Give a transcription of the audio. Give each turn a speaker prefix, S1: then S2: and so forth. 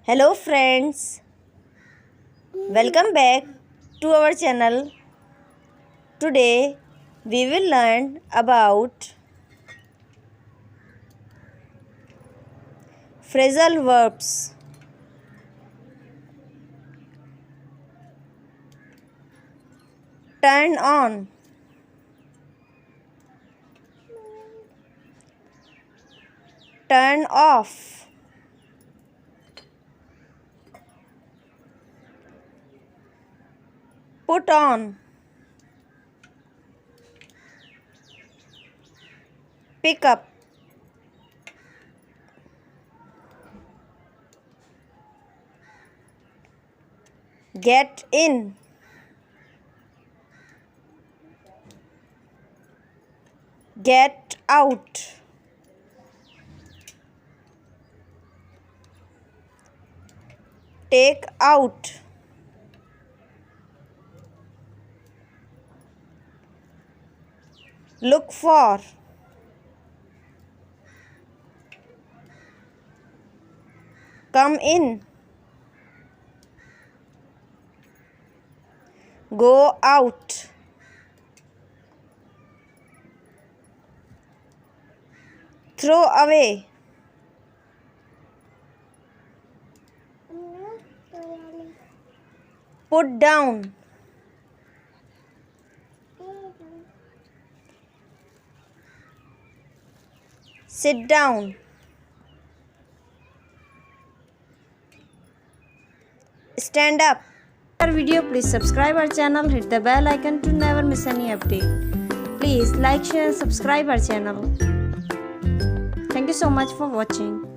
S1: Hello friends, welcome back to our channel. Today we will learn about phrasal verbs. Turn on, turn off, put on, pick up, get in, get out, take out, look for, come in, go out, throw away, put down, sit down, stand up. For our video, please subscribe our channel, hit the bell icon to never miss any update. Please like, share, subscribe our channel. Thank you so much for watching.